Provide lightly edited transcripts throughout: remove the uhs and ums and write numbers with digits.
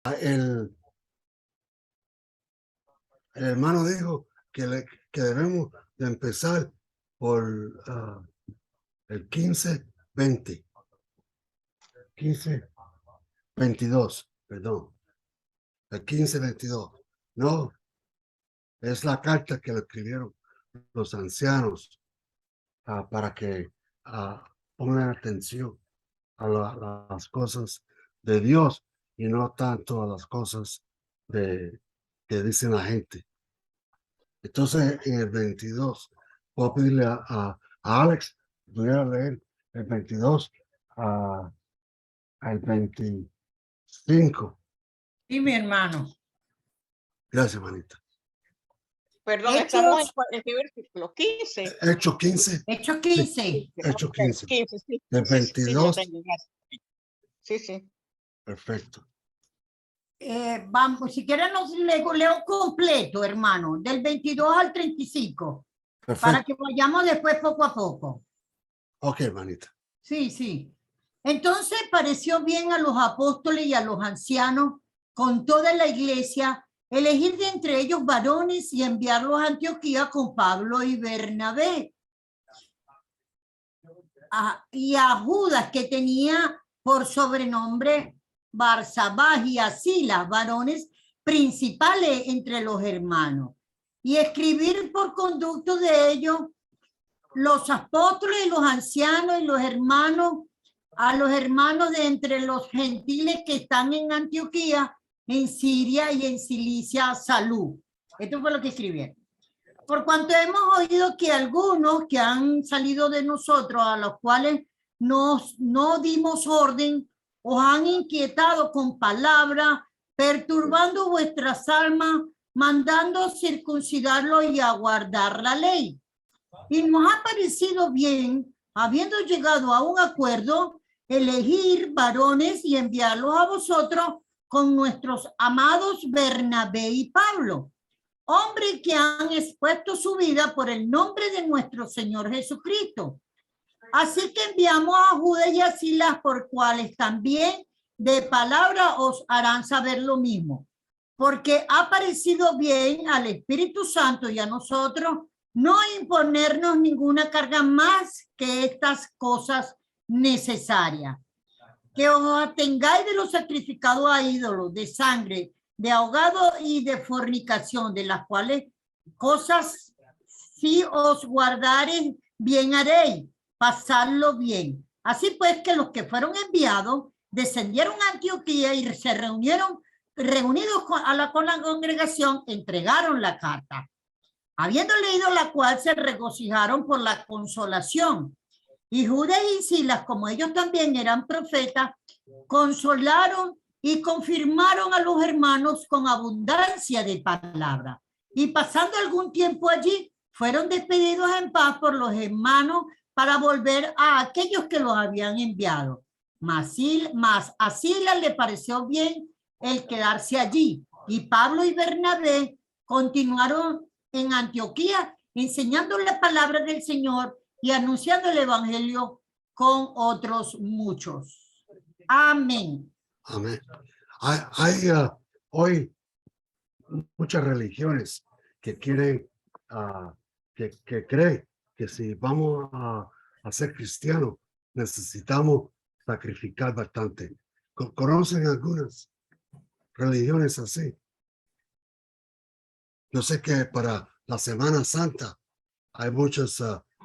el hermano dijo que debemos de empezar por el 15-20. 15-22, perdón. El 15-22. No, es la carta que le escribieron los ancianos para que pongan atención a las cosas de Dios y no tanto a las cosas que dicen la gente. Entonces, en el 22, puedo pedirle a Alex que pudiera leer el 22 al 25. Sí, mi hermano. Gracias, manita. Perdón, Hechos, estamos en qué versículo, 15. Hecho 15. Hechos 15. Sí, Hecho 15. 15, sí. Del Sí, 22. Sí, sí. Perfecto. Vamos, si quieren los leo completo, hermano, del 22 al 35, Perfecto. para que vayamos después poco a poco. Ok, manita. Sí, sí. Entonces pareció bien a los apóstoles y a los ancianos con toda la iglesia elegir de entre ellos varones y enviarlos a Antioquía con Pablo y Bernabé. Y a Judas, que tenía por sobrenombre Barsabás, y a Silas, varones principales entre los hermanos, y escribir por conducto de ellos los apóstoles y los ancianos y los hermanos, a los hermanos de entre los gentiles que están en Antioquía, en Siria y en Cilicia, salud. Esto fue lo que escribieron. Por cuanto hemos oído que algunos que han salido de nosotros, a los cuales no dimos orden, os han inquietado con palabras, perturbando vuestras almas, mandando circuncidarlo y aguardar la ley. Y nos ha parecido bien, habiendo llegado a un acuerdo, elegir varones y enviarlos a vosotros con nuestros amados Bernabé y Pablo, hombres que han expuesto su vida por el nombre de nuestro Señor Jesucristo. Así que enviamos a Judas y a Silas, por cuales también de palabra os harán saber lo mismo, porque ha parecido bien al Espíritu Santo y a nosotros no imponernos ninguna carga más que estas cosas necesarias. Que os atengáis de los sacrificados a ídolos, de sangre, de ahogado y de fornicación, de las cuales cosas si os guardareis bien haréis, pasadlo bien. Así pues que los que fueron enviados descendieron a Antioquía y se reunidos con la congregación, entregaron la carta. Habiendo leído la cual, se regocijaron por la consolación. Y Judas y Silas, como ellos también eran profetas, consolaron y confirmaron a los hermanos con abundancia de palabra. Y pasando algún tiempo allí, fueron despedidos en paz por los hermanos para volver a aquellos que los habían enviado. Mas a Silas le pareció bien el quedarse allí. Y Pablo y Bernabé continuaron en Antioquía, enseñando la palabra del Señor y anunciando el evangelio con otros muchos. Amén. Amén. Hay hoy muchas religiones que quieren, que creen que si vamos a ser cristianos, necesitamos sacrificar bastante. ¿Conocen algunas religiones así? Yo sé que para la Semana Santa hay muchos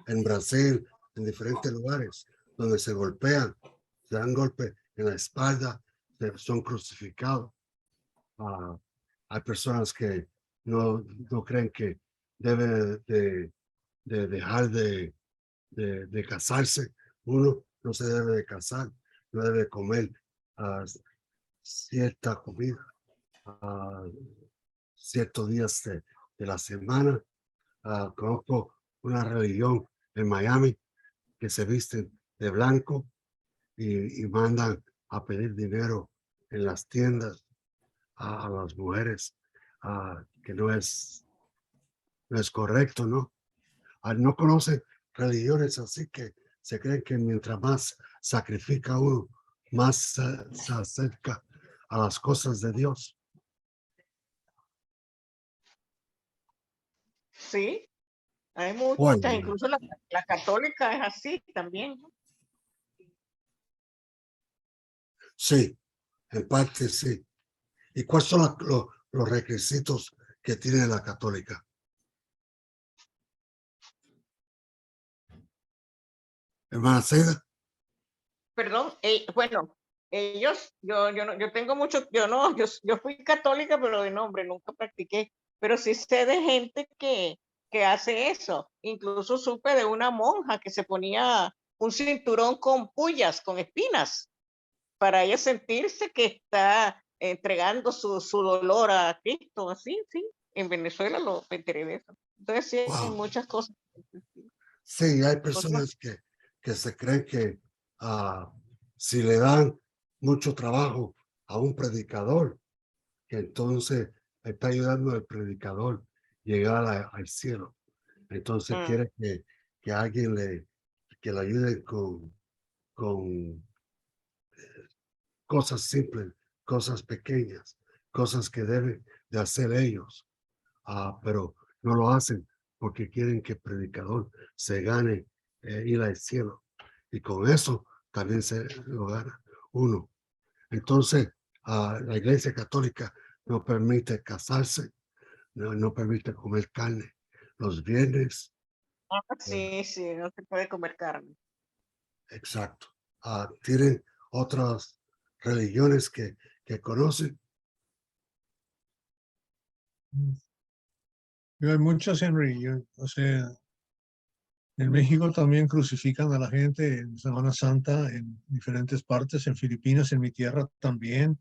en Brasil, en diferentes lugares, donde se golpean, se dan golpes en la espalda, son crucificados. Hay personas que no creen que deben de dejar de casarse. Uno no se debe de casar, no debe comer cierta comida ciertos días de la semana. Conozco una religión en Miami que se visten de blanco y mandan a pedir dinero en las tiendas a las mujeres, que no es correcto, ¿no? No conocen religiones así que se creen que mientras más sacrifica uno, más se acerca a las cosas de Dios. Sí, hay muchas, Bueno, incluso la católica es así también. ¿No? sí, en parte sí. ¿Y cuáles son los requisitos que tiene la católica? Hermana Seda, Perdón, bueno, ellos, yo tengo mucho, yo fui católica, pero de nombre, nunca practiqué, pero sí sé de gente que hace eso. Incluso supe de una monja que se ponía un cinturón con pullas, con espinas, para ella sentirse que está entregando su dolor a Cristo, así, sí. En Venezuela me enteré de eso. Entonces sí, hay wow. muchas cosas. Sí, hay Cosas. personas que se creen que si le dan mucho trabajo a un predicador, que entonces está ayudando al predicador llegar al cielo. Entonces Mm, quiere que alguien que le ayude con cosas simples, cosas pequeñas, cosas que deben de hacer ellos, pero no lo hacen porque quieren que el predicador se gane ir al cielo. Y con eso también se lo gana uno. Entonces, la Iglesia Católica no permite casarse, no permite comer carne los viernes. sí, sí, no se puede comer carne. Exacto. Tienen otras religiones que conocen. Hay muchas en religión, o sea, en México también crucifican a la gente en Semana Santa en diferentes partes, en Filipinas, en mi tierra también.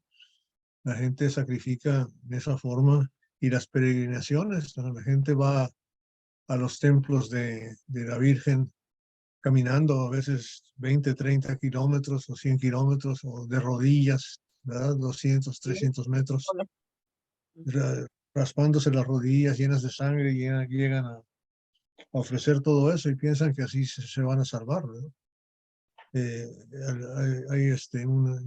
La gente sacrifica de esa forma y las peregrinaciones, la gente va a los templos de la Virgen caminando a veces 20, 30 kilómetros o 100 kilómetros o de rodillas, ¿verdad? 200, Sí, 300 metros, con raspándose las rodillas llenas de sangre y llegan a ofrecer todo eso y piensan que así se van a salvar, ¿verdad?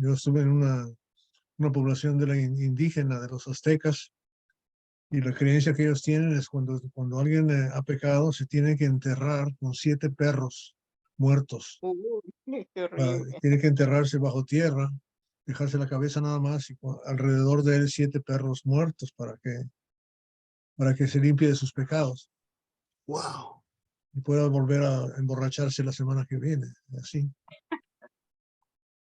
Yo estuve en una población de la indígena, de los aztecas, y la creencia que ellos tienen es cuando alguien ha pecado, se tiene que enterrar con 7 perros muertos. qué horrible. Tiene que enterrarse bajo tierra, dejarse la cabeza nada más y alrededor de él 7 perros muertos para que se limpie de sus pecados Wow. y pueda volver a emborracharse la semana que viene. Así.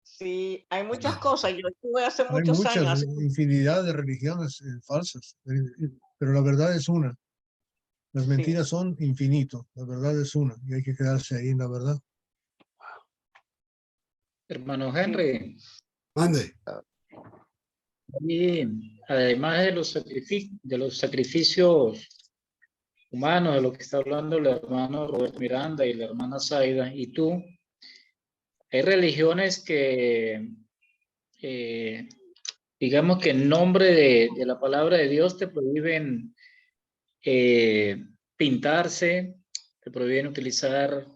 Sí, hay muchas cosas. Yo estuve hace Hay muchos muchas, años, infinidad de religiones falsas, pero la verdad es una. Las sí. mentiras son infinito, la verdad es una y hay que quedarse ahí en la verdad. Hermano Sí. Henry, Mande. y además de los sacrificios humanos, de lo que está hablando el hermano Robert Miranda y la hermana Zaida, y tú, hay religiones que, eh, digamos que en nombre de la palabra de Dios te prohíben pintarse, te prohíben utilizar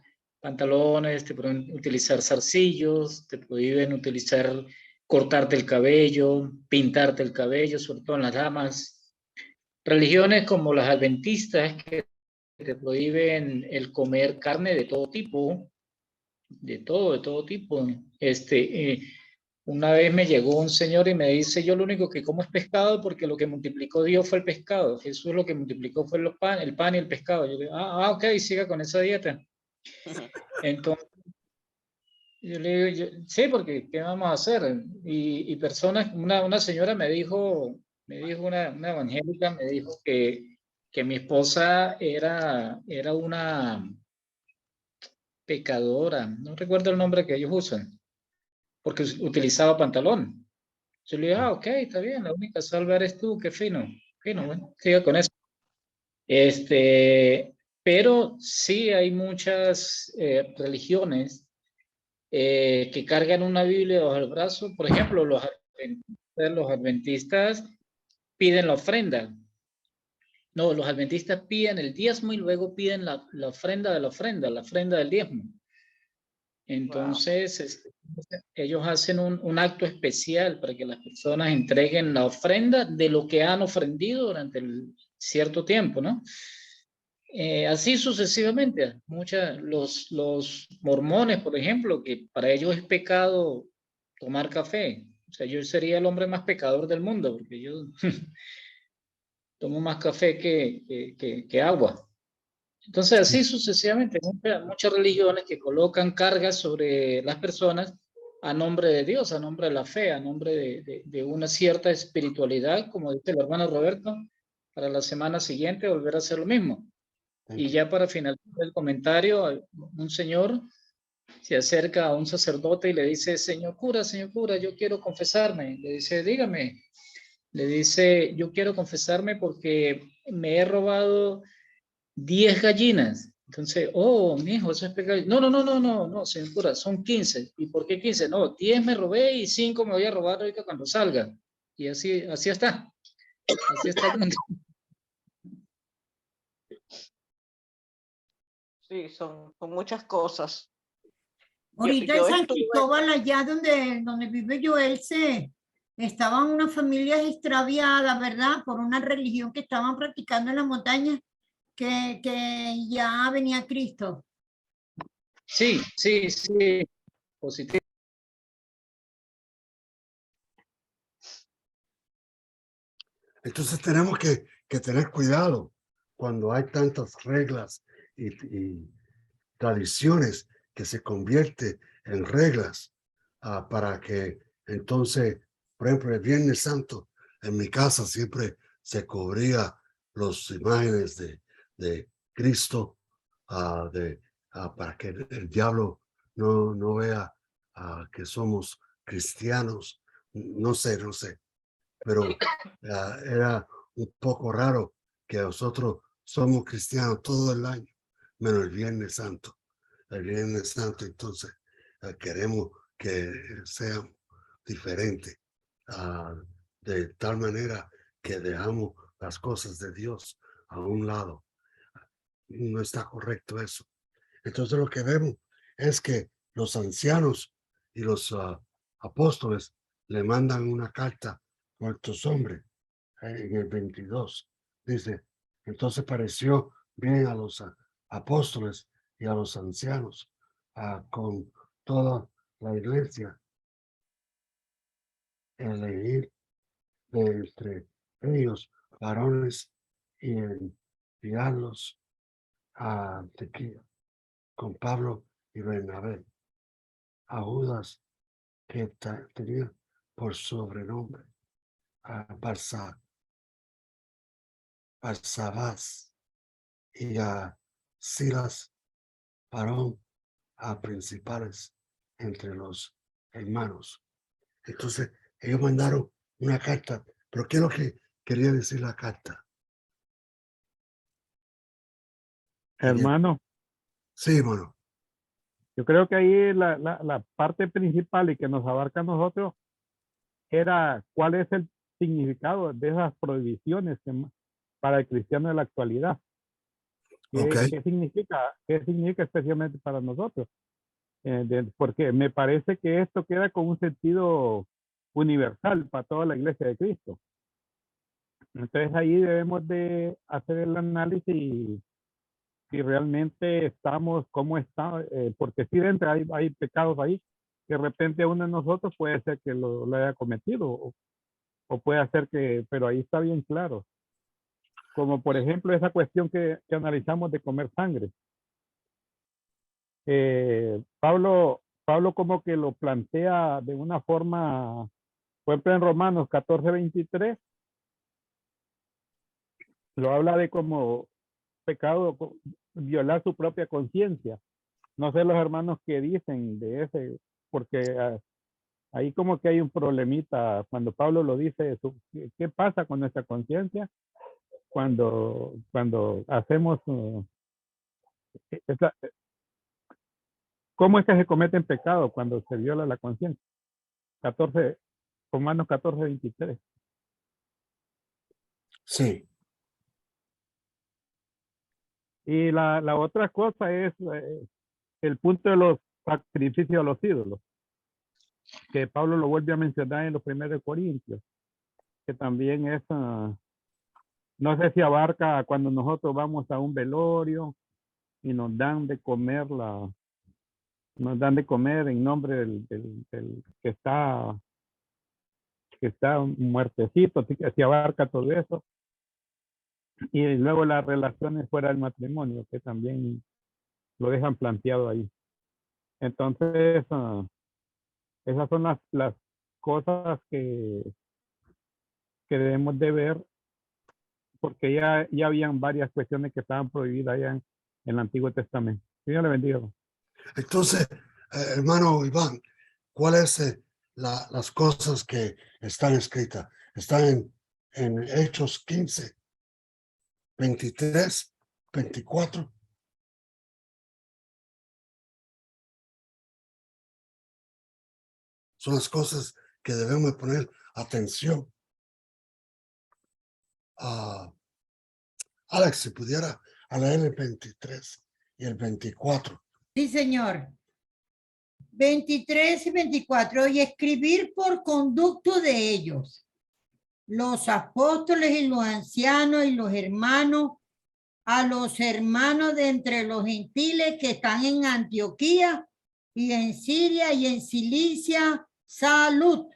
pantalones, te prohíben utilizar zarcillos, te prohíben utilizar cortarte el cabello, pintarte el cabello, sobre todo en las damas. Religiones como las adventistas que te prohíben el comer carne de todo tipo, de todo tipo. Una vez me llegó un señor y me dice, yo lo único que como es pescado porque lo que multiplicó Dios fue el pescado. Jesús lo que multiplicó fue el pan y el pescado. Yo le digo, ok, siga con esa dieta. Entonces, yo le digo, sí, porque ¿qué vamos a hacer? Y personas, una señora me dijo una evangélica, me dijo que mi esposa era una pecadora, no recuerdo el nombre que ellos usan, porque utilizaba pantalón. Yo le digo, ok, está bien, la única salva eres tú, qué fino, fino, bueno, siga con eso. Pero sí hay muchas religiones que cargan una Biblia bajo el brazo. Por ejemplo, los adventistas piden la ofrenda. No, los adventistas piden el diezmo y luego piden la ofrenda de la ofrenda del diezmo. Wow. Entonces, ellos hacen un acto especial para que las personas entreguen la ofrenda de lo que han ofrendido durante el cierto tiempo, ¿no? Así sucesivamente. Los mormones, por ejemplo, que para ellos es pecado tomar café. O sea, yo sería el hombre más pecador del mundo, porque yo tomo más café que agua. Entonces, así sucesivamente, muchas religiones que colocan cargas sobre las personas a nombre de Dios, a nombre de la fe, a nombre de una cierta espiritualidad, como dice el hermano Roberto, para la semana siguiente volver a hacer lo mismo. Y ya para finalizar el comentario, un señor se acerca a un sacerdote y le dice, señor cura, yo quiero confesarme. Le dice, dígame. Le dice, yo quiero confesarme porque me he robado 10 gallinas. Entonces, oh, mijo, eso es pecado. No, señor cura, son 15. ¿Y por qué 15? No, 10 me robé y 5 me voy a robar ahorita cuando salga. Y así está. Así está el mundo. Sí, son muchas cosas. Ahorita en Yo San estuve, Cristóbal, allá donde vive Joel, estaban unas familias extraviadas, ¿verdad? Por una religión que estaban practicando en las montañas, que ya venía Cristo. Sí, positivo. Entonces tenemos que tener cuidado cuando hay tantas reglas y tradiciones que se convierte en reglas para que entonces, por ejemplo, el Viernes Santo, en mi casa siempre se cubría las imágenes de Cristo para que el diablo no vea que somos cristianos. No sé, pero era un poco raro que nosotros somos cristianos todo el año, menos el Viernes Santo. El Viernes Santo, entonces, queremos que sea diferente, de tal manera que dejamos las cosas de Dios a un lado. No está correcto eso. Entonces lo que vemos es que los ancianos y los apóstoles le mandan una carta a estos hombres en el 22. Dice, entonces pareció bien a los apóstoles y a los ancianos con toda la iglesia elegir de entre ellos varones y enviarlos a Antioquía con Pablo y Bernabé, a Judas que tenía por sobrenombre a Barsabás y a Silas, varón a principales entre los hermanos. Entonces, ellos mandaron una carta. ¿Pero qué es lo que quería decir la carta? Hermano, Sí, bueno, yo creo que ahí la parte principal y que nos abarca a nosotros era cuál es el significado de esas prohibiciones para el cristiano de la actualidad. ok. ¿Qué significa? ¿Qué significa especialmente para nosotros? Porque me parece que esto queda con un sentido universal para toda la iglesia de Cristo. Entonces ahí debemos de hacer el análisis si realmente estamos, cómo está, porque si dentro hay pecados ahí, que de repente uno de nosotros puede ser que lo haya cometido, o puede ser que, pero ahí está bien claro. Como por ejemplo esa cuestión que analizamos de comer sangre. Pablo como que lo plantea de una forma, por ejemplo en Romanos 14:23, lo habla de como pecado, violar su propia conciencia. No sé los hermanos qué dicen de ese, porque ahí como que hay un problemita cuando Pablo lo dice, ¿qué pasa con nuestra conciencia cuando hacemos esa, cómo es que se cometen pecados cuando se viola la conciencia? 14, Romanos 14:23. Sí, Y la otra cosa es el punto de los sacrificios a los ídolos. que Pablo lo vuelve a mencionar en los 1 Corintios, que también es, no sé si abarca cuando nosotros vamos a un velorio y nos dan de comer en nombre del que está muertecito, así que si abarca todo eso. Y luego las relaciones fuera del matrimonio, que también lo dejan planteado ahí. Entonces, esas son las cosas que debemos de ver, porque ya habían varias cuestiones que estaban prohibidas ya en el Antiguo Testamento. Dios le bendiga. Entonces, hermano Iván, ¿cuáles las cosas que están escritas? Están en Hechos 15, 23, 24. Son las cosas que debemos poner atención. Alex, si pudiera a leer el 23 y el 24. Sí, señor. 23 y 24. Y escribir por conducto de ellos, los apóstoles y los ancianos y los hermanos, a los hermanos de entre los gentiles que están en Antioquía y en Siria y en Cilicia, salud.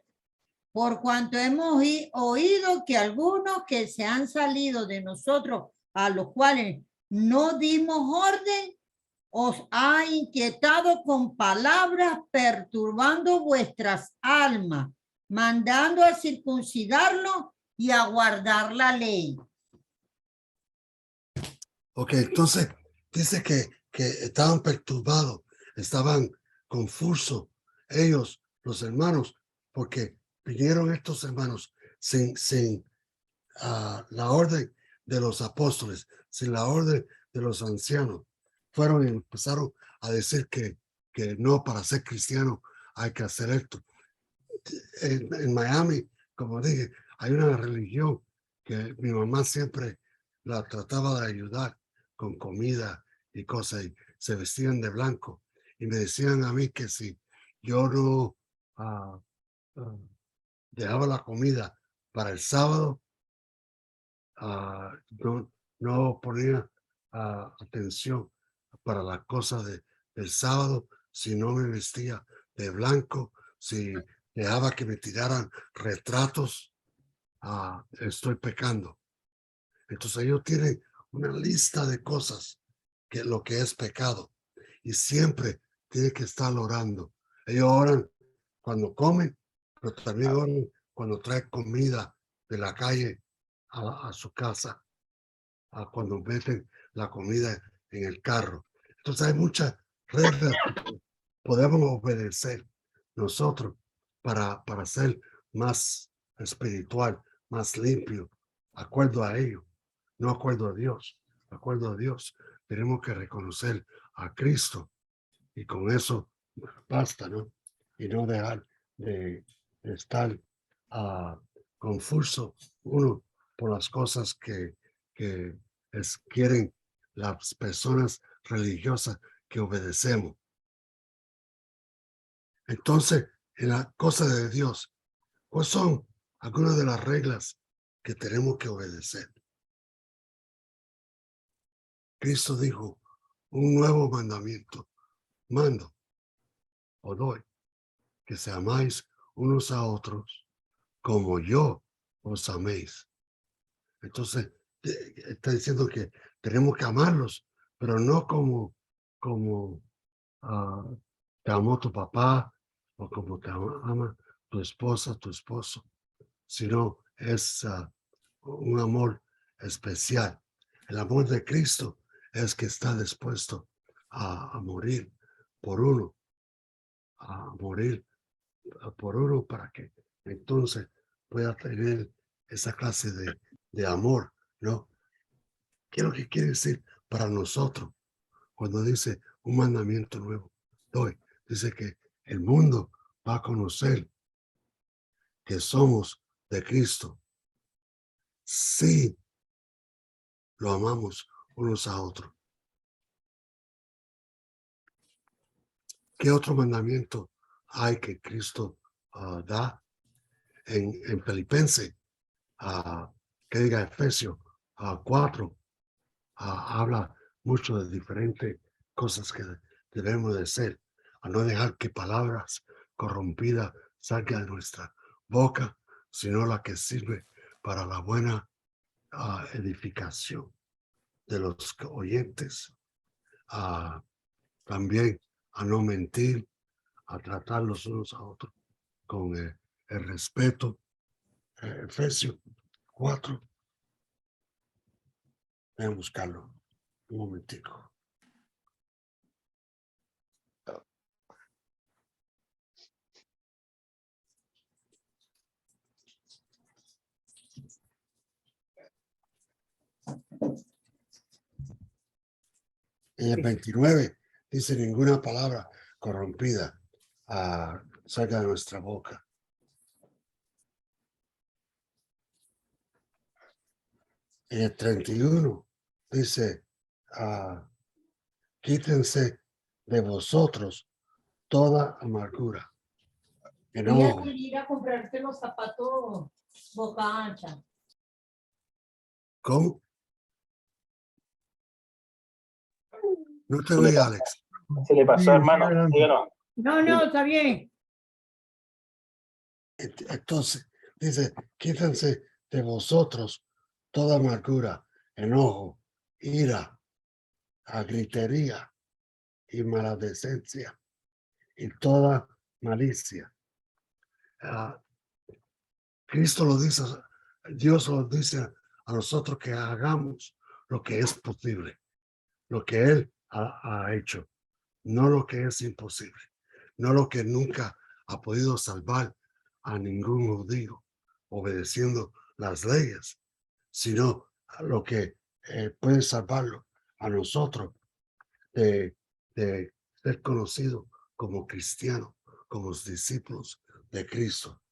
Por cuanto hemos oído que algunos que se han salido de nosotros, a los cuales no dimos orden, os ha inquietado con palabras, perturbando vuestras almas, mandando a circuncidarlo y a guardar la ley. Ok, entonces dice que estaban perturbados, estaban confusos ellos, los hermanos, porque vinieron estos hermanos sin la orden de los apóstoles, sin la orden de los ancianos. Fueron y empezaron a decir que no, para ser cristiano hay que hacer esto. En Miami, como dije, hay una religión que mi mamá siempre la trataba de ayudar con comida y cosas, y se vestían de blanco y me decían a mí que si yo no dejaba la comida para el sábado, no ponía atención para las cosas del sábado, si no me vestía de blanco, si dejaba que me tiraran retratos, estoy pecando. Entonces ellos tienen una lista de cosas que lo que es pecado y siempre tienen que estar orando. Ellos oran cuando comen, pero también oran cuando traen comida de la calle a su casa, cuando meten la comida en el carro. Entonces hay muchas reglas que podemos obedecer nosotros para ser más espiritual, más limpio, acuerdo a ello, no acuerdo a Dios. Acuerdo a Dios, tenemos que reconocer a Cristo y con eso basta, ¿no? Y no dejar de estar confuso uno por las cosas que quieren las personas religiosas que obedecemos. Entonces, en la cosa de Dios, ¿cuáles son algunas de las reglas que tenemos que obedecer? Cristo dijo, un nuevo mandamiento, mando o doy, que se amáis unos a otros como yo os améis. Entonces, está diciendo que tenemos que amarlos, pero no como te amó tu papá o como te ama tu esposa, tu esposo, sino es un amor especial. El amor de Cristo es que está dispuesto a morir por uno, a morir por uno para que entonces pueda tener esa clase de amor, ¿no? ¿Qué es lo que quiere decir para nosotros cuando dice un mandamiento nuevo? Doy, dice que el mundo va a conocer que somos de Cristo si lo amamos unos a otros. ¿Qué otro mandamiento hay que Cristo da en Filipenses, que diga Efesios 4, habla mucho de diferentes cosas que debemos de ser, a no dejar que palabras corrompidas salgan de nuestra boca, sino la que sirve para la buena edificación de los oyentes, también a no mentir, a tratar los unos a otros con el respeto. Efesios 4. Voy a buscarlo un momentico. En el 29 dice: ninguna palabra corrompida salga de nuestra boca. En el 31 dice: quítense de vosotros toda amargura, Voy a enojo, ir a comprarte los zapatos boca ancha. ¿cómo? No te oí, Alex. Se le pasó, Sí, hermano. adelante. Díganos. No, está bien. Entonces dice: quítense de vosotros toda amargura, enojo, ira, gritería y maledicencia y toda malicia. Cristo lo dice, Dios lo dice a nosotros, que hagamos lo que es posible, lo que Él ha hecho, no lo que es imposible, no lo que nunca ha podido salvar a ningún judío obedeciendo las leyes, sino a lo que puede salvarlo a nosotros de ser conocido como cristianos, como discípulos de Cristo.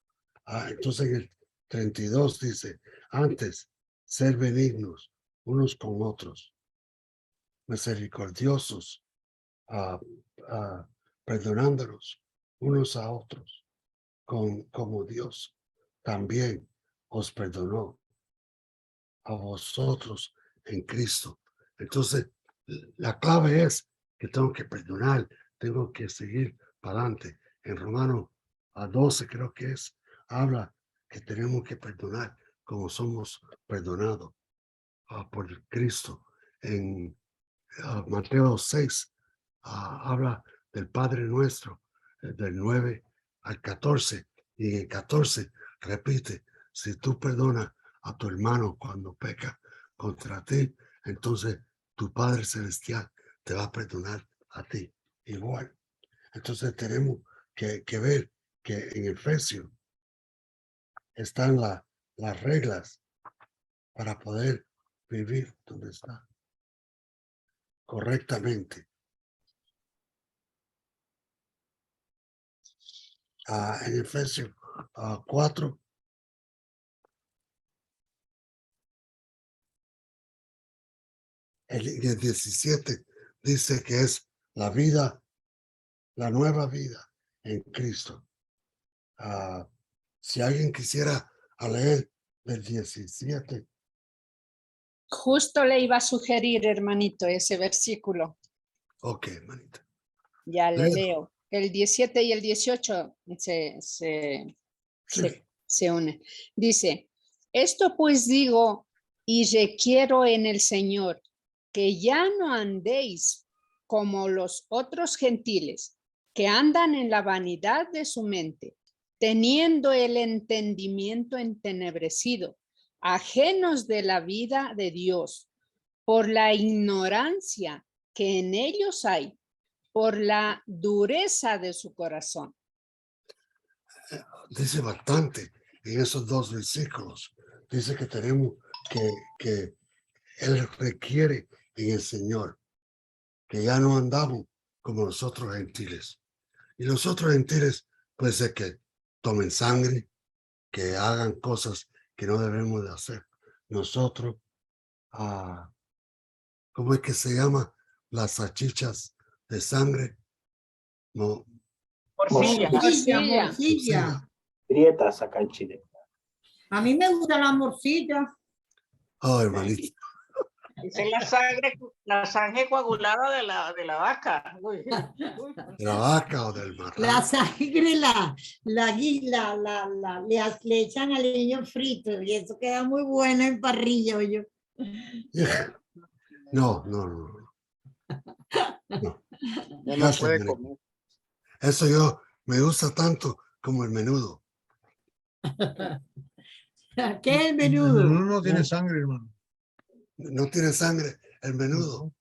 Entonces en el 32 dice: antes, ser benignos unos con otros, misericordiosos, perdonándonos unos a otros, como Dios también os perdonó a vosotros en Cristo. Entonces, la clave es que tengo que perdonar, tengo que seguir para adelante. En Romanos 12, creo que es, habla que tenemos que perdonar como somos perdonados por Cristo. En Mateo 6, habla del Padre Nuestro, del 9 al 14, y en el 14 repite: si tú perdonas a tu hermano cuando peca contra ti, entonces tu Padre Celestial te va a perdonar a ti igual. Entonces tenemos que ver que en Efesios están las reglas para poder vivir donde está correctamente. En Efesios 4, el 17 dice que es la vida, la nueva vida en Cristo. Si alguien quisiera leer del 17. Justo le iba a sugerir, hermanito, ese versículo. Ok, hermanita. Ya le Leo. leo. El 17 y el 18 se unen. Dice: esto pues digo y requiero en el Señor, que ya no andéis como los otros gentiles, que andan en la vanidad de su mente, teniendo el entendimiento entenebrecido, ajenos de la vida de Dios, por la ignorancia que en ellos hay, por la dureza de su corazón. Dice bastante en esos dos versículos. Dice que tenemos que Él requiere en el Señor, que ya no andamos como los otros gentiles. Y los otros gentiles puede ser que tomen sangre, que hagan cosas que no debemos de hacer. Nosotros, ¿cómo es que se llama? Las salchichas de sangre. No, Morcilla. Morcilla. grietas acá en Chile. A mí me gusta la morcilla. Oh, hermanito. Esa es la sangre coagulada de la vaca. Uy, uy. ¿De la vaca o del La marrano? sangre, le echan al niño frito y eso queda muy bueno en parrilla, oye. No, no, no. No. No Gracias, puede hermanito. comer. Eso yo me gusta tanto como el menudo. ¿Qué es el El menudo? menudo no tiene sangre, hermano. No tiene sangre el menudo.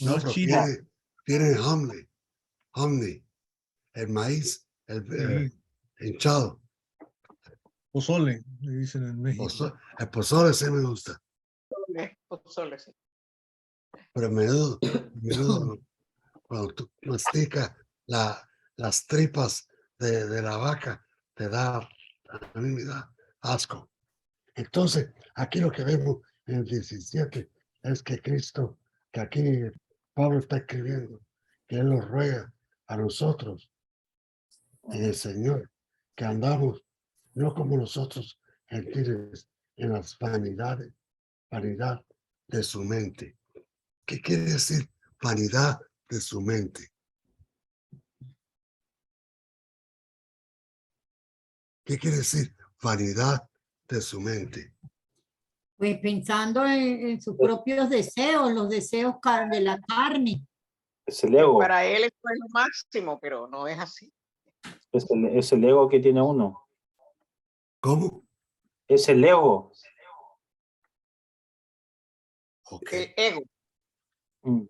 No No, es pero chile. tiene hominy, el maíz, Sí, hinchado. pozole, le dicen en México. El pozole sí me gusta, Pozole, sí. pero el menudo no. Cuando tú masticas las tripas de la vaca, a mí me da asco. Entonces, aquí lo que vemos en el 17 es que Cristo, que aquí Pablo está escribiendo, que Él nos ruega a nosotros en el Señor, que andamos no como nosotros gentiles en las vanidad de su mente. ¿Qué quiere decir vanidad de su mente? ¿Qué quiere decir vanidad de su mente? Pues pensando en sus propios deseos, los deseos de la carne. Es el ego. Para él eso es lo máximo, pero no es así. Es el ego que tiene uno. ¿Cómo? Es el ego. Ok. El ego. Mm.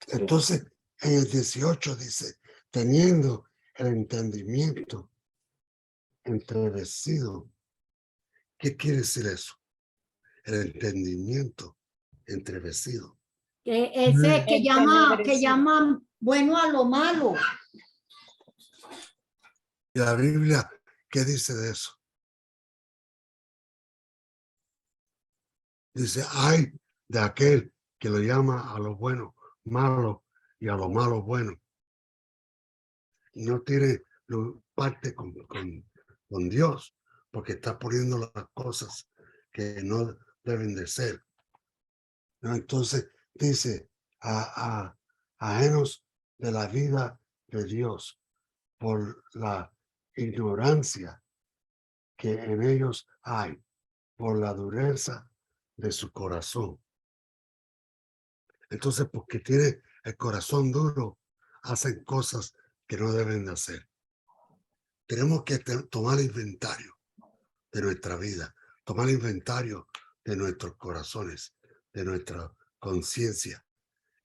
Entonces, en el 18 dice, teniendo el entendimiento entrevecido. ¿Qué quiere decir eso? El entendimiento entrevecido. Ese que llaman bueno a lo malo. ¿Y la Biblia qué dice de eso? Dice, ay de aquel que lo llama a lo bueno malo y a lo malo bueno. Y no tiene parte con Dios, porque está poniendo las cosas que no deben de ser. ¿No? Entonces dice, ajenos de la vida de Dios por la ignorancia que en ellos hay, por la dureza de su corazón. Entonces, porque tiene el corazón duro, hacen cosas que no deben de hacer. Tenemos que tomar inventario de nuestra vida, tomar inventario de nuestros corazones, de nuestra conciencia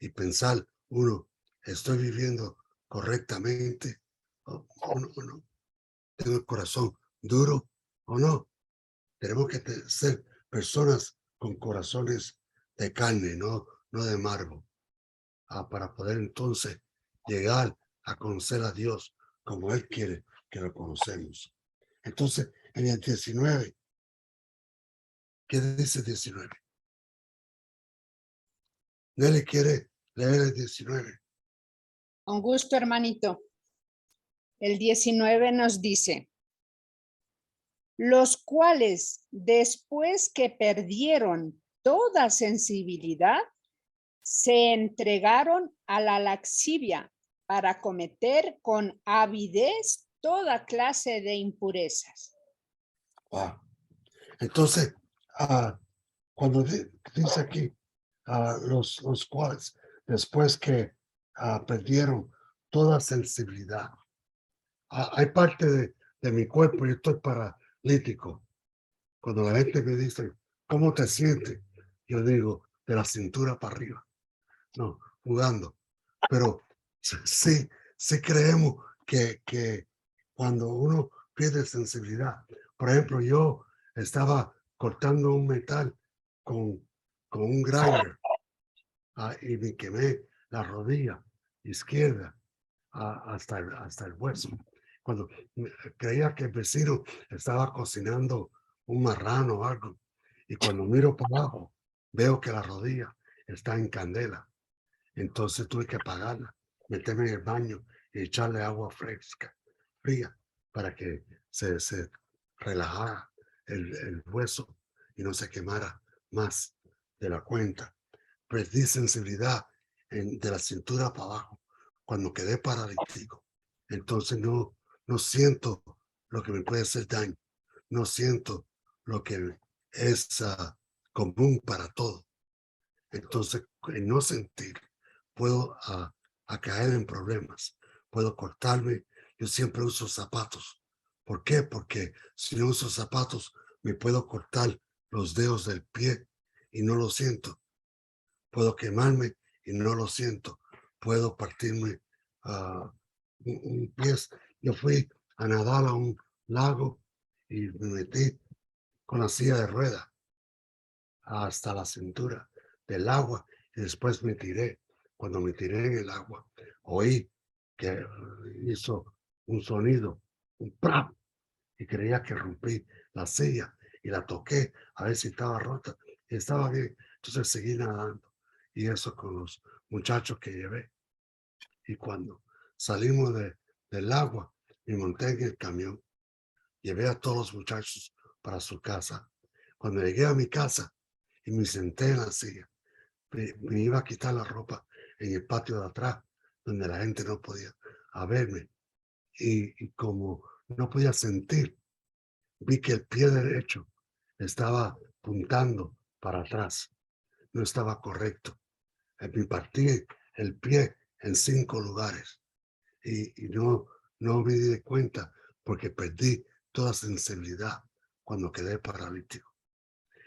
y pensar, uno, ¿estoy viviendo correctamente o no? ¿Tengo el corazón duro o no? Tenemos que ser personas con corazones de carne, no de mármol, para poder entonces llegar a conocer a Dios como Él quiere que lo conocemos. Entonces, en el 19, ¿qué dice 19? Nelly quiere leer el 19. Con gusto, hermanito. El 19 nos dice, los cuales después que perdieron toda sensibilidad, se entregaron a la laxivia para cometer con avidez toda clase de impurezas. Wow. Entonces, cuando dice aquí, los cuales después que perdieron toda sensibilidad, hay parte de mi cuerpo, yo estoy paralítico. Cuando la gente me dice, ¿cómo te sientes? Yo digo, de la cintura para arriba. No, jugando. Pero sí creemos que cuando uno pierde sensibilidad, por ejemplo, yo estaba cortando un metal con un grinder y me quemé la rodilla izquierda hasta el hueso. Cuando creía que el vecino estaba cocinando un marrano o algo, y cuando miro para abajo, veo que la rodilla está en candela. Entonces tuve que apagarla, meterme en el baño y echarle agua fresca, fría, para que se relajara el hueso y no se quemara más de la cuenta. Perdí sensibilidad de la cintura para abajo cuando quedé paralítico. Entonces no siento lo que me puede hacer daño. No siento lo que es común para todo. Entonces, en no sentir, puedo a caer en problemas. Puedo cortarme. Yo siempre uso zapatos. ¿Por qué? Porque si no uso zapatos, me puedo cortar los dedos del pie y no lo siento. Puedo quemarme y no lo siento. Puedo partirme un pie. Yo fui a nadar a un lago y me metí con la silla de ruedas hasta la cintura del agua y después me tiré. Cuando me tiré en el agua, oí que hizo un sonido, un ¡prap! Y creía que rompí la silla y la toqué a ver si estaba rota y estaba bien. Entonces seguí nadando y eso con los muchachos que llevé. Y cuando salimos del agua, me monté en el camión, llevé a todos los muchachos para su casa. Cuando llegué a mi casa y me senté en la silla, me iba a quitar la ropa en el patio de atrás, donde la gente no podía verme. Y como no podía sentir, vi que el pie derecho estaba apuntando para atrás. No estaba correcto. Me partí el pie en 5 lugares y no me di cuenta porque perdí toda sensibilidad cuando quedé paralítico.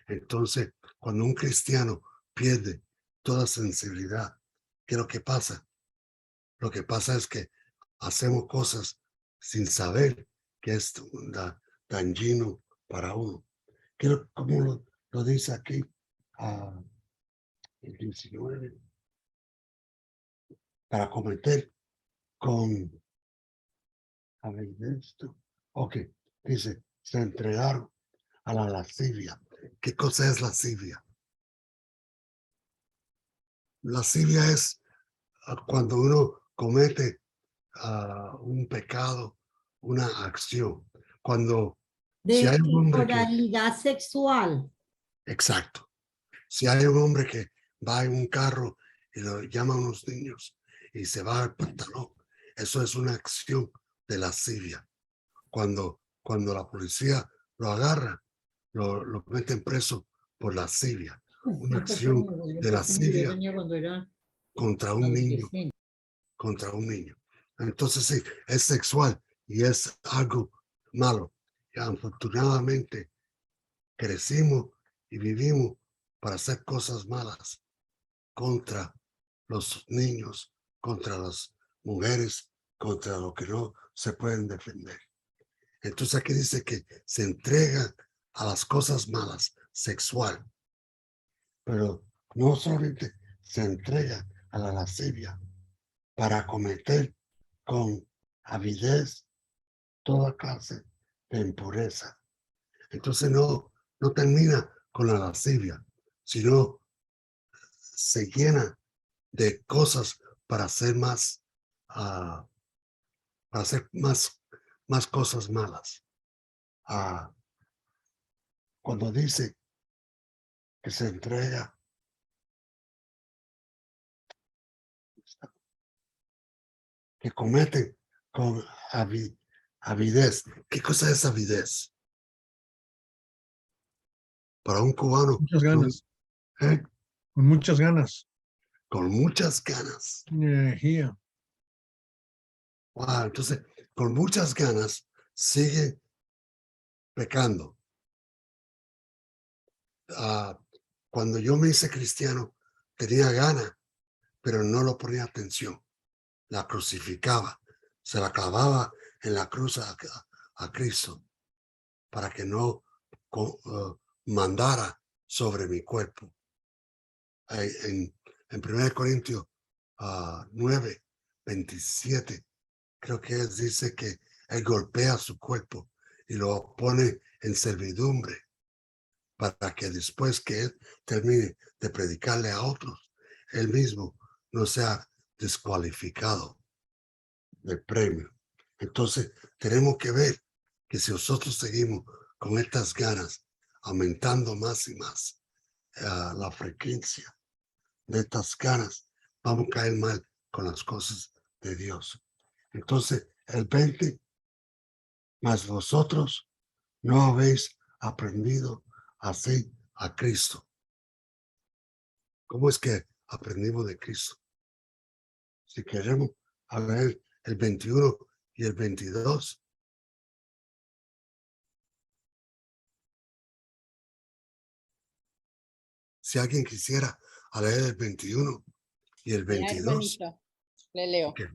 Entonces, cuando un cristiano pierde toda sensibilidad, ¿qué es lo que pasa? Lo que pasa es que hacemos cosas sin saber que es dañino para uno. Como lo dice aquí el 19, para cometer con, a ver esto, ok, dice, se entregaron a la lascivia. ¿Qué cosa es lascivia? Lascivia es cuando uno comete un pecado, una acción. Cuando si hay un hombre que, inmoralidad sexual. exacto, si hay un hombre que va en un carro y lo llama a unos niños y se va al pantalón, eso es una acción de lascivia. Cuando la policía lo agarra, lo meten preso por lascivia. Una acción de lascivia contra un niño. Entonces sí, es sexual y es algo malo. Y afortunadamente crecimos y vivimos para hacer cosas malas contra los niños, contra las mujeres, contra lo que no se pueden defender. Entonces aquí dice que se entrega a las cosas malas, sexual, pero no solamente se entrega a la lascivia para cometer con avidez toda clase de impureza. Entonces no termina con la lascivia, sino se llena de cosas para hacer más, para hacer más cosas malas. Cuando dice que se entrega, que cometen con avidez. ¿Qué cosa es avidez? Para un cubano. Muchas ganas. ¿Eh? Con muchas ganas. Con muchas ganas. Energía. Wow, entonces, con muchas ganas, sigue pecando. Cuando yo me hice cristiano, tenía ganas, pero no lo ponía atención. La crucificaba, se la clavaba en la cruz a Cristo para que no mandara sobre mi cuerpo. En 1 Corintios 9, 27, creo que él dice que él golpea su cuerpo y lo pone en servidumbre para que después que él termine de predicarle a otros, él mismo no sea descualificado del premio. Entonces tenemos que ver que si nosotros seguimos con estas ganas, aumentando más y más la frecuencia de estas ganas, vamos a caer mal con las cosas de Dios. Entonces, el 20, mas vosotros no habéis aprendido así a Cristo. ¿Cómo es que aprendimos de Cristo? Si queremos a ver el 21 y el 22. Si alguien quisiera a leer el 21 y el Ya, 22. hermanito, le leo. Okay.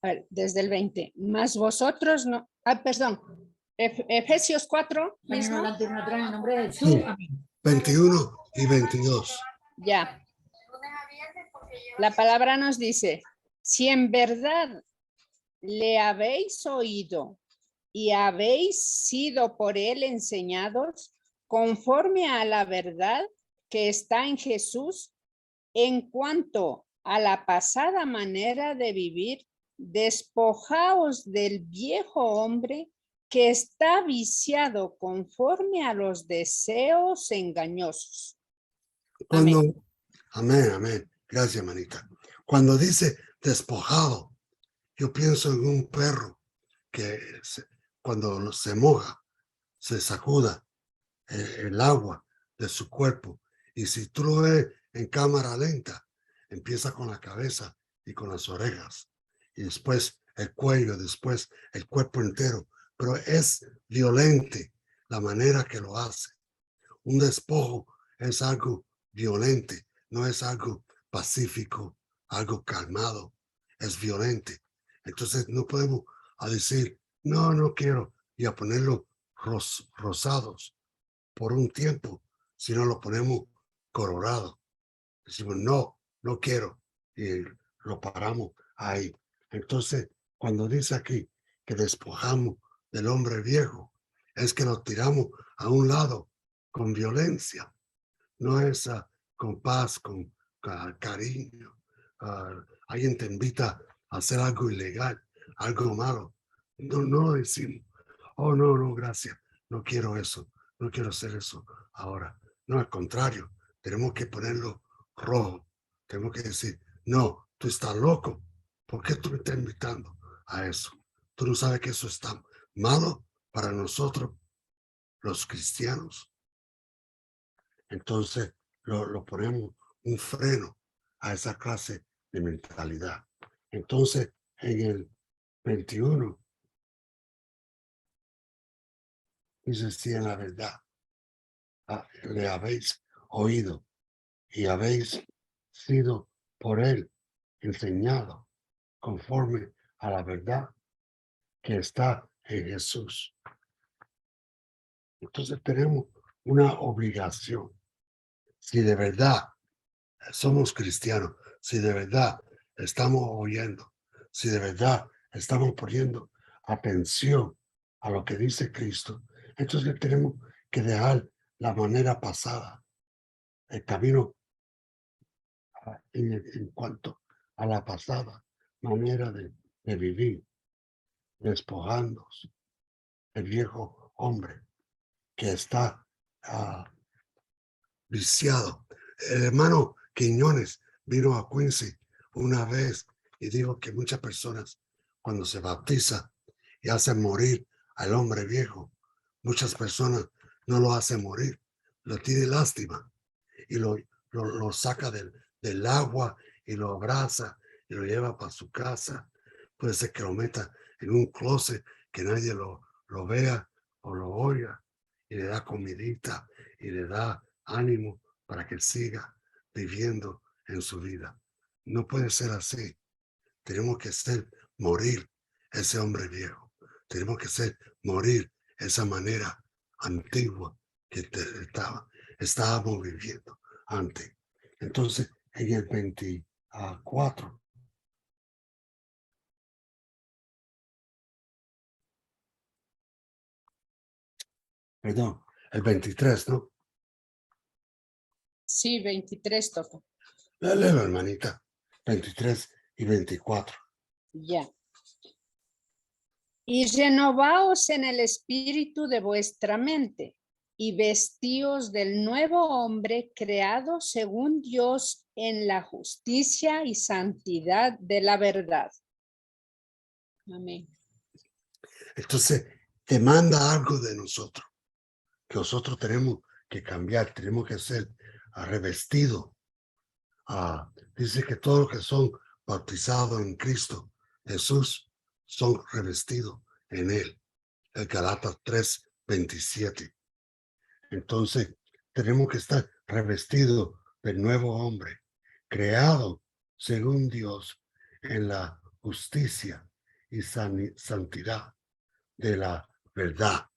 A ver, desde el 20. Más vosotros no. Ah, perdón. Efesios 4. Mismo. En nombre de Jesús. Sí, 21 y 22. Ya. La palabra nos dice, si en verdad le habéis oído y habéis sido por él enseñados conforme a la verdad que está en Jesús, en cuanto a la pasada manera de vivir, despojaos del viejo hombre que está viciado conforme a los deseos engañosos. Cuando, Amén. amén, amén. Gracias, manita. Cuando dice despojado, yo pienso en un perro que cuando se moja, se sacuda el agua de su cuerpo. Y si tú lo ves en cámara lenta, empieza con la cabeza y con las orejas. Y después el cuello, después el cuerpo entero. Pero es violente la manera que lo hace. Un despojo es algo violente, no es algo pacífico, algo calmado, es violente. Entonces no podemos decir, no, no quiero, y a ponerlo rosados por un tiempo, sino lo ponemos colorado. Decimos, no, no quiero, y lo paramos ahí. Entonces, cuando dice aquí que despojamos del hombre viejo, es que lo tiramos a un lado con violencia, no es con paz, con cariño. Alguien te invita a hacer algo ilegal, algo malo. No, no lo decimos. Oh, no, no, gracias. No quiero eso. No quiero hacer eso ahora. No, al contrario, tenemos que ponerlo rojo. Tenemos que decir, no, tú estás loco. ¿Por qué tú me estás invitando a eso? Tú no sabes que eso está malo para nosotros, los cristianos. Entonces lo ponemos un freno a esa clase de mentalidad. Entonces, en el 21, dice, si en la verdad le habéis oído y habéis sido por él enseñado conforme a la verdad que está en Jesús. Entonces tenemos una obligación. Si de verdad somos cristianos, si de verdad estamos oyendo, si de verdad estamos poniendo atención a lo que dice Cristo, entonces tenemos que dejar la manera pasada, el camino en cuanto a la pasada manera de vivir, despojándose el viejo hombre que está viciado. El hermano Quiñones vino a Quincy una vez y dijo que muchas personas cuando se bautiza y hacen morir al hombre viejo, muchas personas no lo hacen morir, lo tiene lástima y lo saca del agua y lo abraza y lo lleva para su casa. Puede ser que lo meta en un closet que nadie lo vea o lo oiga y le da comidita y le da ánimo para que siga viviendo en su vida. No puede ser así. Tenemos que hacer morir ese hombre viejo. Tenemos que hacer morir esa manera antigua que estábamos viviendo antes. Entonces, en el 24, perdón, el 23, ¿no? Sí, 23 toca. Léelo, hermanita. 23 y 24. Ya. Y renovaos en el espíritu de vuestra mente, y vestíos del nuevo hombre creado según Dios en la justicia y santidad de la verdad. Amén. Entonces, demanda algo de nosotros, que nosotros tenemos que cambiar, tenemos que ser revestidos. Dice que todos los que son bautizados en Cristo Jesús son revestidos en él. El Galatas 3:27. Entonces, tenemos que estar revestidos del nuevo hombre, creado según Dios en la justicia y santidad de la verdad.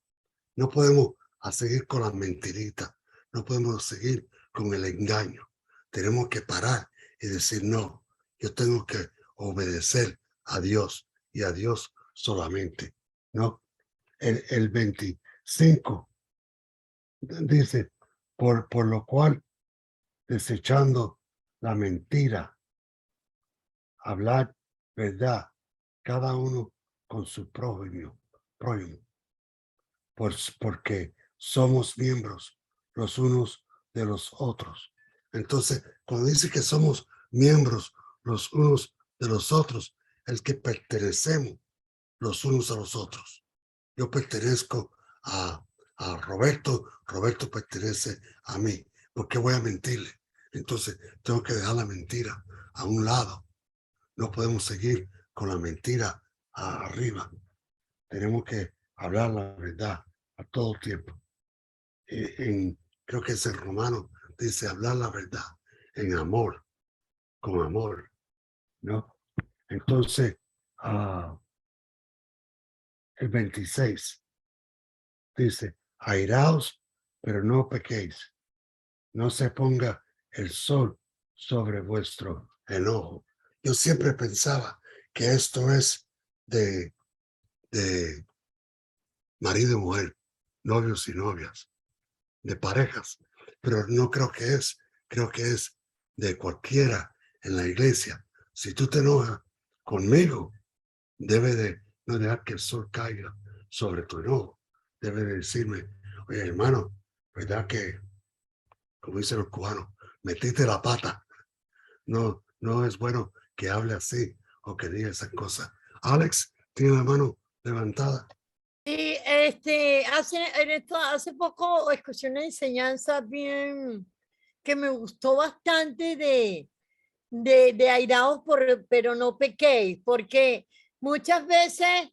No podemos seguir con las mentiritas, no podemos seguir con el engaño. Tenemos que parar y decir, no, yo tengo que obedecer a Dios y a Dios solamente, ¿no? El 25 dice, por lo cual, desechando la mentira, hablar verdad, cada uno con su prójimo, porque somos miembros los unos de los otros. Entonces, cuando dice que somos miembros los unos de los otros, es que pertenecemos los unos a los otros. Yo pertenezco a Roberto, Roberto pertenece a mí. ¿Por qué voy a mentirle? Entonces, tengo que dejar la mentira a un lado. No podemos seguir con la mentira arriba. Tenemos que hablar la verdad a todo tiempo. Creo que es el Romano, dice hablar la verdad en amor, con amor, ¿no? Entonces, el 26 dice, airaos, pero no pequéis. No se ponga el sol sobre vuestro enojo. Yo siempre pensaba que esto es de marido y mujer, novios y novias, de parejas, pero no creo que es, creo que es de cualquiera en la iglesia. Si tú te enojas conmigo, debe de no dejar que el sol caiga sobre tu enojo. Debe de decirme, oye hermano, ¿verdad que, como dicen los cubanos, metiste la pata? No, no es bueno que hable así o que diga esas cosas. Alex, tiene la mano levantada. Sí, hace poco escuché una enseñanza bien que me gustó bastante de airaos, pero no pequéis, porque muchas veces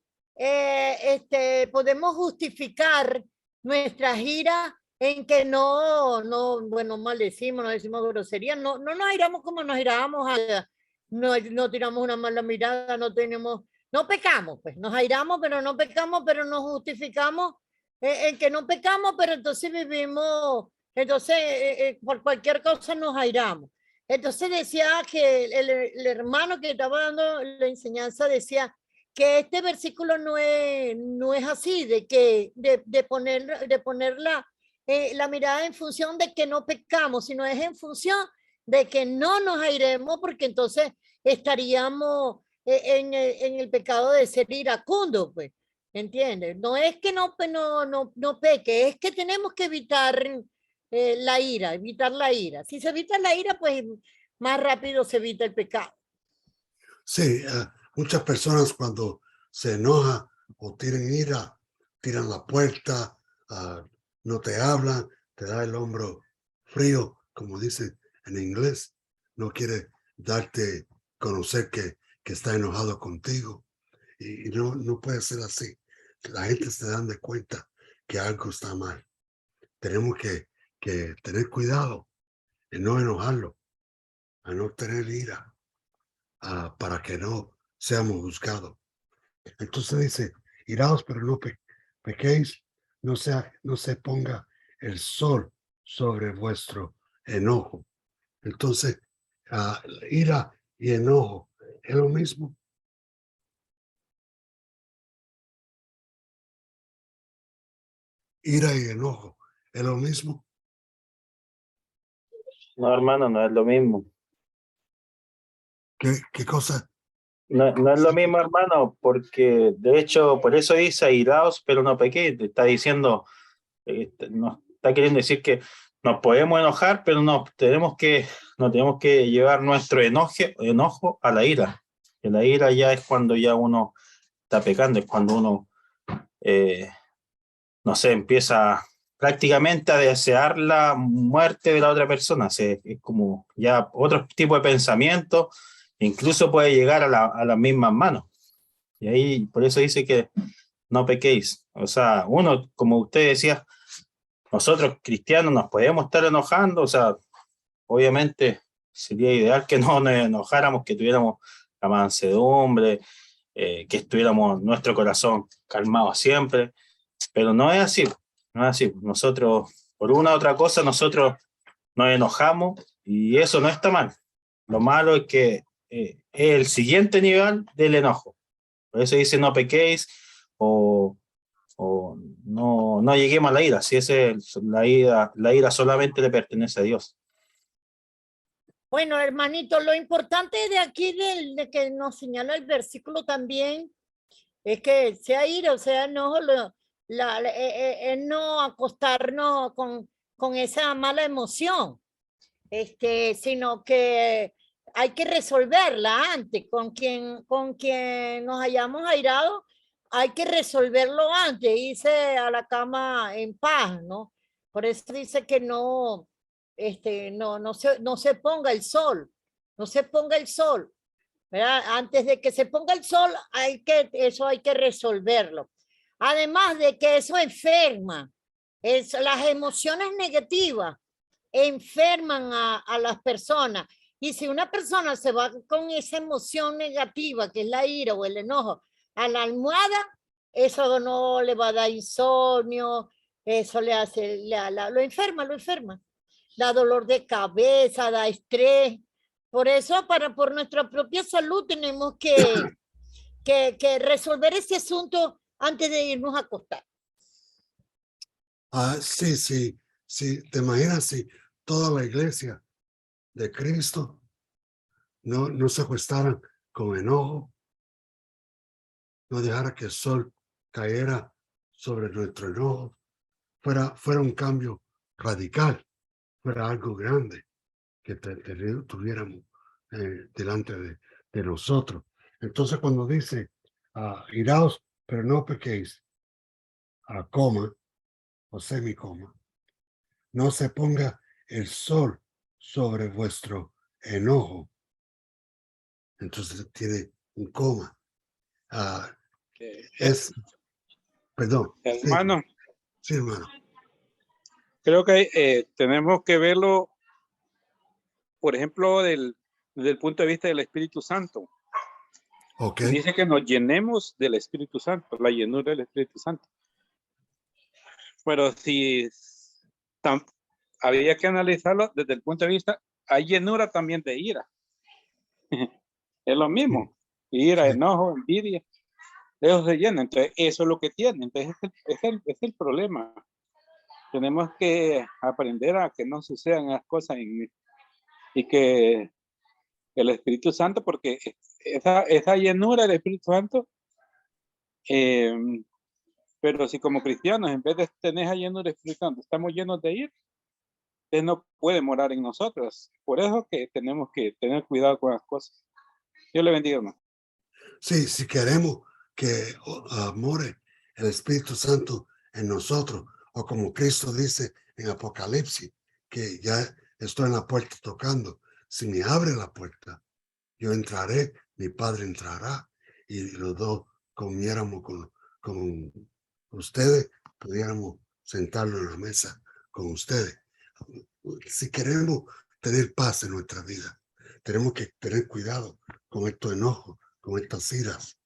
podemos justificar nuestras iras en que bueno, maldecimos, no decimos groserías, no nos airamos como nos airábamos, no tiramos una mala mirada, no pecamos, pues nos airamos, pero no pecamos, pero nos justificamos en que no pecamos, pero entonces vivimos, entonces por cualquier cosa nos airamos. Entonces decía que el hermano que estaba dando la enseñanza decía que este versículo no es así, de poner la mirada en función de que no pecamos, sino es en función de que no nos airemos, porque entonces estaríamos en el pecado de ser iracundo, pues, ¿entiendes? No es que no peque, es que tenemos que evitar evitar la ira. Si se evita la ira, pues más rápido se evita el pecado. Sí, muchas personas cuando se enojan o tienen ira, tiran la puerta, no te hablan, te da el hombro frío, como dicen en inglés, no quiere darte conocer que está enojado contigo. Y no puede ser así. La gente se dan de cuenta que algo está mal. Tenemos que tener cuidado en no enojarlo, a no tener ira, para que no seamos juzgados. Entonces dice, iraos, pero no pequéis, no se ponga el sol sobre vuestro enojo. Entonces, ira y enojo es lo mismo. Ira y enojo es lo mismo. No, hermano, no es lo mismo. ¿Qué cosa? No es lo mismo, hermano, porque de hecho, por eso dice airaos, pero no pequéis. Te está diciendo, nos está queriendo decir que nos podemos enojar, pero no tenemos que llevar nuestro enojo a la ira. Que la ira ya es cuando ya uno está pecando, es cuando uno, no sé, empieza prácticamente a desear la muerte de la otra persona. Es como ya otro tipo de pensamiento, incluso puede llegar a las mismas manos. Y ahí, por eso dice que no pequéis. O sea, uno, como usted decía, nosotros cristianos nos podemos estar enojando, o sea, obviamente sería ideal que no nos enojáramos, que tuviéramos la mansedumbre, que estuviéramos nuestro corazón calmado siempre, pero no es así, no es así. Nosotros, por una u otra cosa, nosotros nos enojamos y eso no está mal. Lo malo es que es el siguiente nivel del enojo. Por eso dice no pequéis o no lleguemos a la ira. Si la ira solamente le pertenece a Dios. Bueno, hermanito, lo importante de aquí, de que nos señala el versículo también, es que sea ira, o sea, no, no acostarnos con esa mala emoción, sino que hay que resolverla antes, con quien nos hayamos airado, hay que resolverlo antes, irse a la cama en paz, ¿no? Por eso dice que no se ponga el sol, no se ponga el sol, ¿verdad? Antes de que se ponga el sol, eso hay que resolverlo. Además de que eso enferma, las emociones negativas enferman a las personas. Y si una persona se va con esa emoción negativa, que es la ira o el enojo, a la almohada, eso no le va a dar insomnio, eso le hace, lo enferma, da dolor de cabeza, da estrés. Por eso, por nuestra propia salud, tenemos que resolver ese asunto antes de irnos a acostar. Sí. ¿Te imaginas si toda la iglesia de Cristo no se acostaran con enojo? No dejara que el sol cayera sobre nuestro enojo. Fuera un cambio radical, fuera algo grande que tuviéramos delante de nosotros. Entonces cuando dice iraos, pero no pequéis, coma o semicoma, no se ponga el sol sobre vuestro enojo. Entonces tiene un coma. Perdón. Hermano. Sí, hermano. Creo que tenemos que verlo, por ejemplo, desde el punto de vista del Espíritu Santo. Okay. Dice que nos llenemos del Espíritu Santo, la llenura del Espíritu Santo. Pero si había que analizarlo desde el punto de vista, hay llenura también de ira. Es lo mismo. Ira, enojo, envidia. Eso se llena. Entonces, eso es lo que tiene. Entonces, es el problema. Tenemos que aprender a que no sucedan las cosas y que el Espíritu Santo, porque esa llenura del Espíritu Santo, pero si como cristianos, en vez de tener esa llenura del Espíritu Santo, estamos llenos de ira, Él no puede morar en nosotros. Por eso que tenemos que tener cuidado con las cosas. Dios le bendiga, hermano. Sí, si queremos que more el Espíritu Santo en nosotros, o como Cristo dice en Apocalipsis, que ya estoy en la puerta tocando. Si me abre la puerta, yo entraré, mi Padre entrará, y los dos comiéramos con ustedes, pudiéramos sentarnos en la mesa con ustedes. Si queremos tener paz en nuestra vida, tenemos que tener cuidado con estos enojos, con estas iras.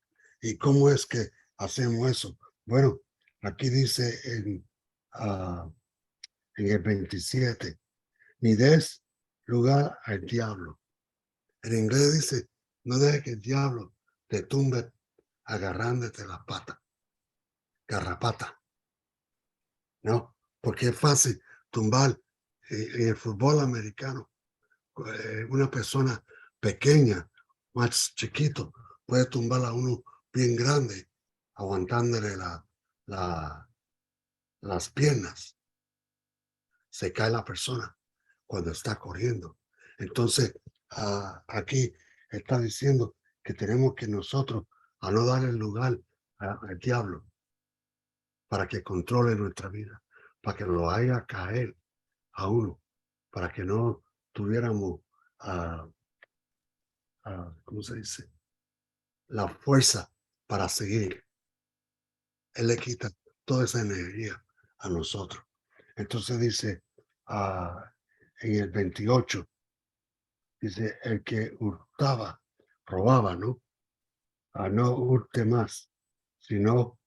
¿Y cómo es que hacemos eso? Bueno, aquí dice en el 27, ni des lugar al diablo. En inglés dice, no dejes que el diablo te tumbe agarrándote la pata, garrapata. ¿No? Porque es fácil tumbar en el fútbol americano. Una persona pequeña, más chiquito, puede tumbar a uno bien grande, aguantándole las piernas. Se cae la persona cuando está corriendo. Entonces, aquí está diciendo que tenemos que nosotros, a no darle lugar al diablo para que controle nuestra vida, para que lo haga caer a uno, para que no tuviéramos, ¿cómo se dice? La fuerza para seguir. Él le quita toda esa energía a nosotros. Entonces dice en el 28, dice, el que hurtaba, robaba, ¿no? No hurte más, sino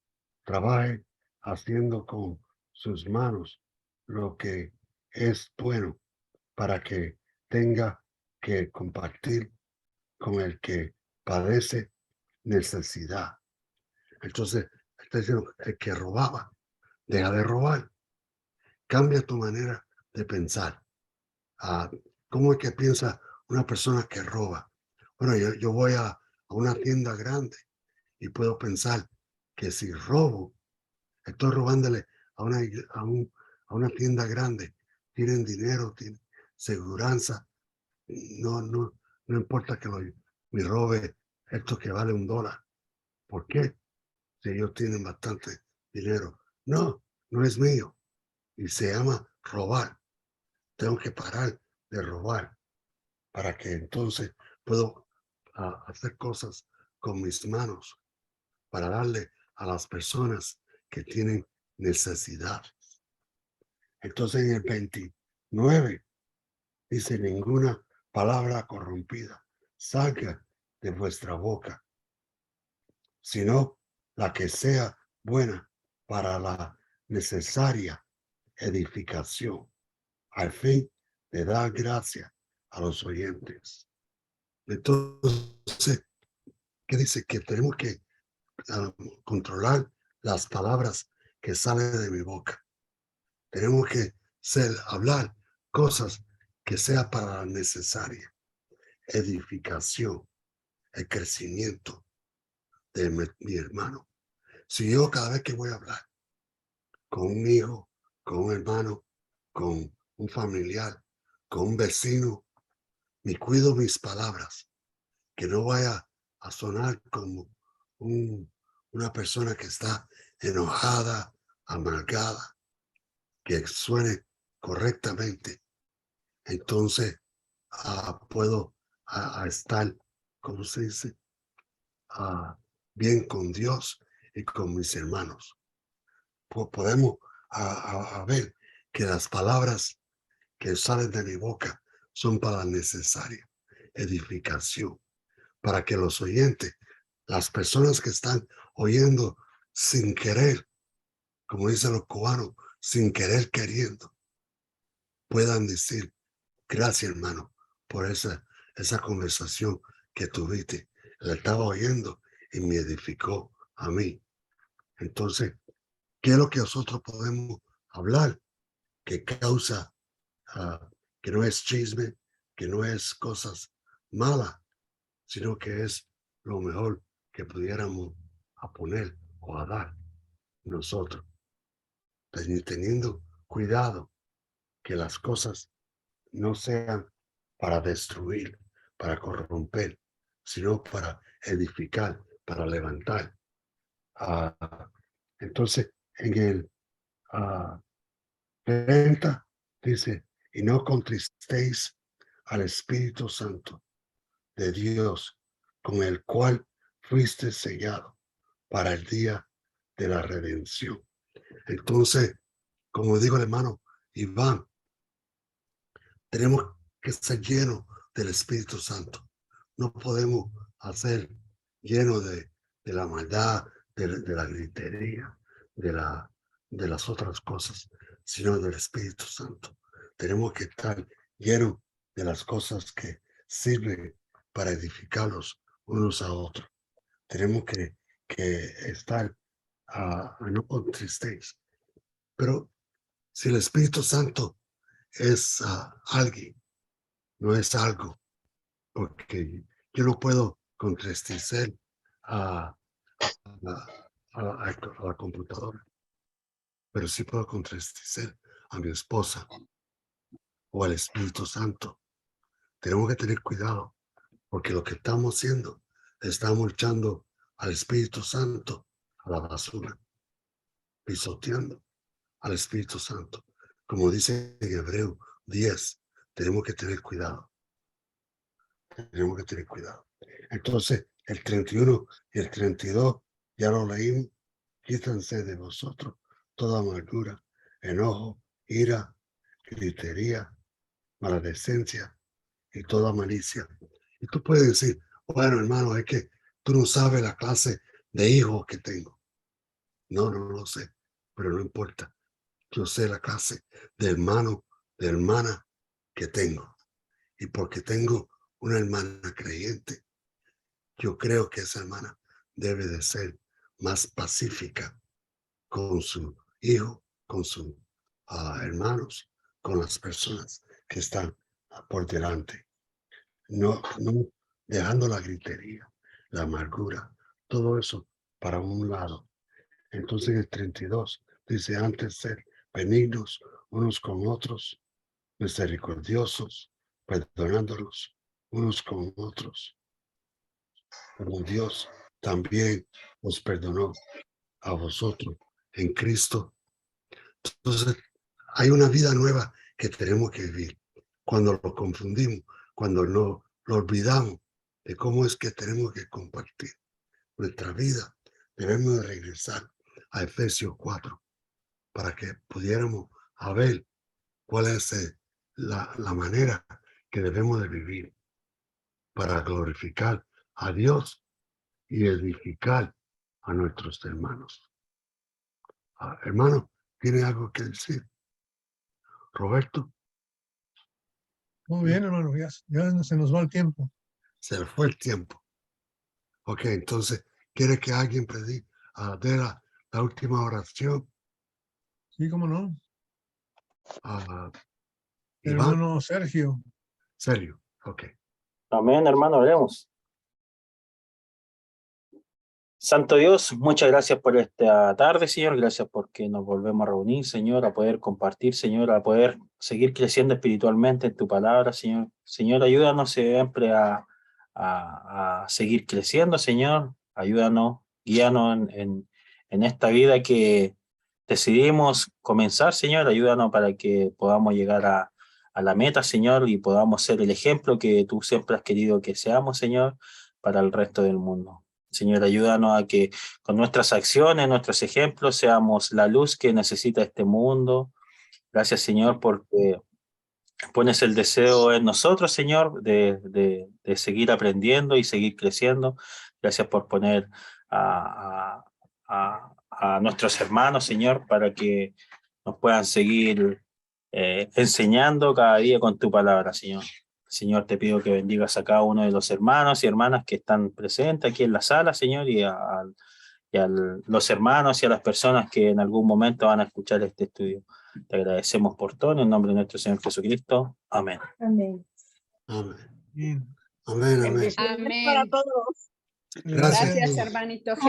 trabaje haciendo con sus manos lo que es bueno, para que tenga que compartir con el que padece necesidad. Entonces, está diciendo, el que robaba, deja de robar. Cambia tu manera de pensar. ¿Cómo es que piensa una persona que roba? Bueno, yo voy a una tienda grande y puedo pensar que si robo, estoy robándole a una tienda grande. Tienen dinero, tienen seguranza. No importa que me robe esto que vale $1. ¿Por qué? Si ellos tienen bastante dinero. No es mío. Y se llama robar. Tengo que parar de robar para que entonces puedo hacer cosas con mis manos para darle a las personas que tienen necesidad. Entonces en el 29 dice, ninguna palabra corrompida salga de vuestra boca, sino la que sea buena para la necesaria edificación, al fin de dar gracia a los oyentes. Entonces, ¿qué dice? Que tenemos que controlar las palabras que salen de mi boca. Tenemos que hablar cosas que sea para la necesaria edificación, el crecimiento de mi hermano. Si yo cada vez que voy a hablar con un hijo, con un hermano, con un familiar, con un vecino, me cuido mis palabras, que no vaya a sonar como una persona que está enojada, amargada, que suene correctamente. Entonces puedo estar, ¿cómo se dice? Bien con Dios y con mis hermanos. Podemos ver que las palabras que salen de mi boca son para la necesaria edificación, para que los oyentes, las personas que están oyendo sin querer, como dicen los cubanos, sin querer queriendo, puedan decir, gracias hermano, por esa conversación que tuviste. La estaba oyendo y me edificó a mí. Entonces, ¿qué es lo que nosotros podemos hablar que causa, que no es chisme, que no es cosas malas, sino que es lo mejor que pudiéramos poner o a dar nosotros, teniendo cuidado que las cosas no sean para destruir, para corromper, sino para edificar, para levantar. Entonces, en el 30 dice, y no contristéis al Espíritu Santo de Dios, con el cual fuiste sellado para el día de la redención. Entonces, como digo el hermano Iván, tenemos que ser llenos del Espíritu Santo. No podemos hacer lleno de la maldad, de la gritería, de las otras cosas, sino del Espíritu Santo. Tenemos que estar llenos de las cosas que sirven para edificarlos unos a otros. Tenemos que estar, no contristéis. Pero si el Espíritu Santo es alguien, no es algo, porque yo no puedo contristecer a la computadora, pero sí puedo contradecir a mi esposa o al Espíritu Santo. Tenemos que tener cuidado, porque lo que estamos haciendo, estamos echando al Espíritu Santo a la basura, pisoteando al Espíritu Santo. Como dice en Hebreo 10, tenemos que tener cuidado. Tenemos que tener cuidado. Entonces, el 31 y el 32, ya lo leímos. Quítanse de vosotros toda amargura, enojo, ira, gritería, maledicencia y toda malicia. Y tú puedes decir, bueno, hermano, es que tú no sabes la clase de hijos que tengo. No lo sé, pero no importa. Yo sé la clase de hermano, de hermana que tengo. Y porque tengo una hermana creyente, yo creo que esa hermana debe de ser más pacífica con su hijo, con sus hermanos, con las personas que están por delante. No dejando la gritería, la amargura, todo eso para un lado. Entonces en el 32 dice, antes ser benignos unos con otros, misericordiosos, perdonándolos unos con otros, como Dios también os perdonó a vosotros en Cristo. Entonces hay una vida nueva que tenemos que vivir. Cuando lo confundimos, cuando no lo olvidamos de cómo es que tenemos que compartir nuestra vida, debemos de regresar a Efesios 4 para que pudiéramos ver cuál es la manera que debemos de vivir para glorificar a Dios y edificar a nuestros hermanos. Hermano, ¿tiene algo que decir? Roberto. Muy bien, hermano, ya se nos va el tiempo. Se le fue el tiempo. Ok, entonces, ¿quiere que alguien dé la última oración? Sí, cómo no. Iván. Hermano Sergio. Sergio, ok. Amén, hermano, oremos. Santo Dios, muchas gracias por esta tarde, Señor. Gracias porque nos volvemos a reunir, Señor, a poder compartir, Señor, a poder seguir creciendo espiritualmente en tu palabra, Señor. Señor, ayúdanos siempre a seguir creciendo, Señor. Ayúdanos, guíanos en esta vida que decidimos comenzar, Señor. Ayúdanos para que podamos llegar a la meta, Señor, y podamos ser el ejemplo que tú siempre has querido que seamos, Señor, para el resto del mundo. Señor, ayúdanos a que con nuestras acciones, nuestros ejemplos, seamos la luz que necesita este mundo. Gracias, Señor, porque pones el deseo en nosotros, Señor, de seguir aprendiendo y seguir creciendo. Gracias por poner a nuestros hermanos, Señor, para que nos puedan seguir enseñando cada día con tu palabra, Señor. Señor, te pido que bendigas a cada uno de los hermanos y hermanas que están presentes aquí en la sala, Señor, y a los hermanos y a las personas que en algún momento van a escuchar este estudio. Te agradecemos por todo, en el nombre de nuestro Señor Jesucristo. Amén. Amén. Amén. Bien. Amén, amén. Bendiciones Amén. para todos. Gracias. Gracias, hermanito.